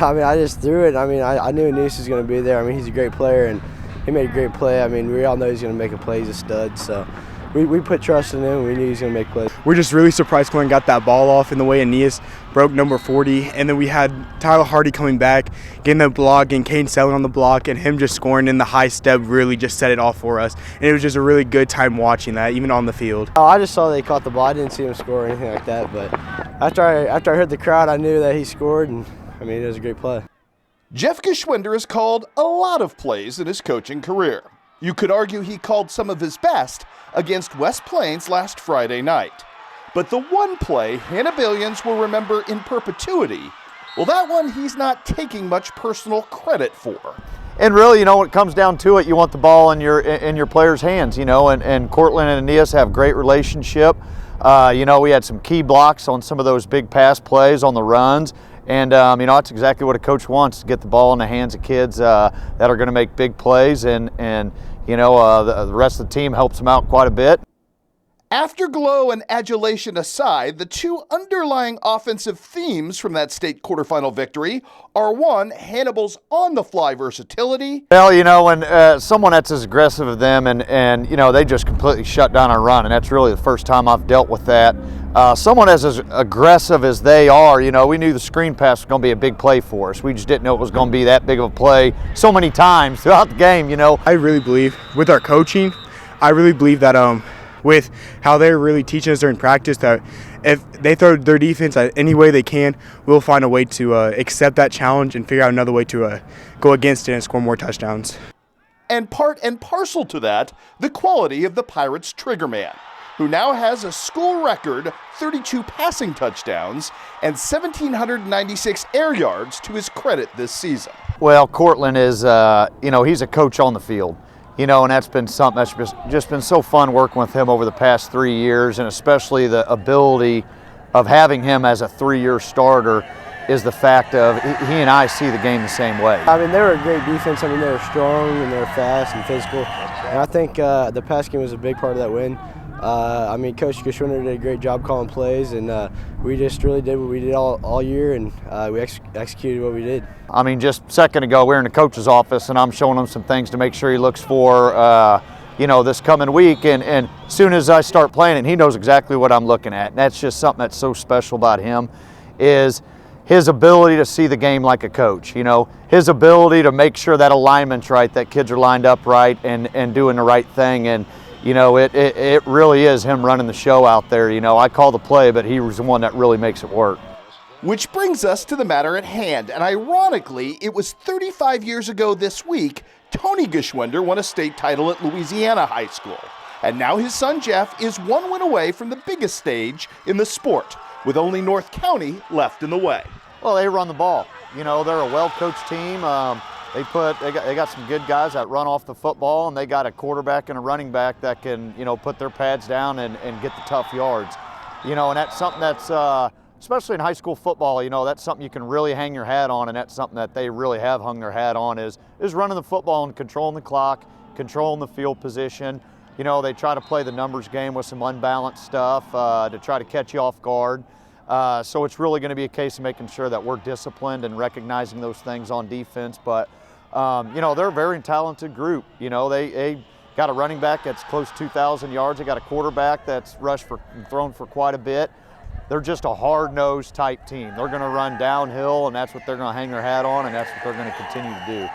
I mean, I just threw it. I mean, I knew Anees was going to be there. I mean, he's a great player, and he made a great play. I mean, we all know he's going to make a play. He's a stud, so we put trust in him. We knew he was going to make plays. We're just really surprised Clinton got that ball off in the way Anees broke number 40, and then we had Tyler Hardy coming back, getting the block, and Kane selling on the block, and him just scoring in the high step really just set it off for us. And it was just a really good time watching that, even on the field. I just saw that he caught the ball. I didn't see him score or anything like that, but after I heard the crowd, I knew that he scored, and I mean, it was a great play. Jeff Geschwender has called a lot of plays in his coaching career. You could argue he called some of his best against West Plains last Friday night. But the one play Hannah Billions will remember in perpetuity, well, that one he's not taking much personal credit for. And really, when it comes down to it, you want the ball in your players' hands, and Cortland and Anees have great relationship. We had some key blocks on some of those big pass plays on the runs. And, that's exactly what a coach wants, to get the ball in the hands of kids that are going to make big plays. And the rest of the team helps them out quite a bit. Afterglow and adulation aside, the two underlying offensive themes from that state quarterfinal victory are, one, Hannibal's on-the-fly versatility. Well, when someone that's as aggressive as them and they just completely shut down our run, and that's really the first time I've dealt with that. Someone as aggressive as they are, we knew the screen pass was going to be a big play for us. We just didn't know it was going to be that big of a play so many times throughout the game, I really believe with our coaching, that with how they're really teaching us during practice, that if they throw their defense any way they can, we'll find a way to accept that challenge and figure out another way to go against it and score more touchdowns. And part and parcel to that, the quality of the Pirates' triggerman, who now has a school record 32 passing touchdowns and 1,796 air yards to his credit this season. Well, Cortland is, he's a coach on the field. And that's been something that's just been so fun working with him over the past 3 years, and especially the ability of having him as a 3-year starter is the fact of he and I see the game the same way. I mean, they were a great defense. I mean, they were strong and they were fast and physical. And I think the pass game was a big part of that win. Coach Geschwender did a great job calling plays, and we just really did what we did all year, and we executed what we did. Just a second ago, we were in the coach's office, and I'm showing him some things to make sure he looks for, this coming week. And as soon as I start playing it, he knows exactly what I'm looking at. And that's just something that's so special about him, is his ability to see the game like a coach. His ability to make sure that alignment's right, that kids are lined up right and doing the right thing. And it really is him running the show out there. I call the play, but he was the one that really makes it work. Which brings us to the matter at hand, and ironically, it was 35 years ago this week, Tony Geschwender won a state title at Louisiana High School. And now his son Jeff is one win away from the biggest stage in the sport, with only North County left in the way. Well, they run the ball. They're a well-coached team. They got some good guys that run off the football, and they got a quarterback and a running back that can, put their pads down and get the tough yards. And that's something that's, especially in high school football, that's something you can really hang your hat on, and that's something that they really have hung their hat on is running the football and controlling the clock, controlling the field position. They try to play the numbers game with some unbalanced stuff to try to catch you off guard. So it's really going to be a case of making sure that we're disciplined and recognizing those things on defense. But, they're a very talented group. They got a running back that's close to 2,000 yards. They got a quarterback that's thrown for quite a bit. They're just a hard-nosed type team. They're going to run downhill, and that's what they're going to hang their hat on, and that's what they're going to continue to do.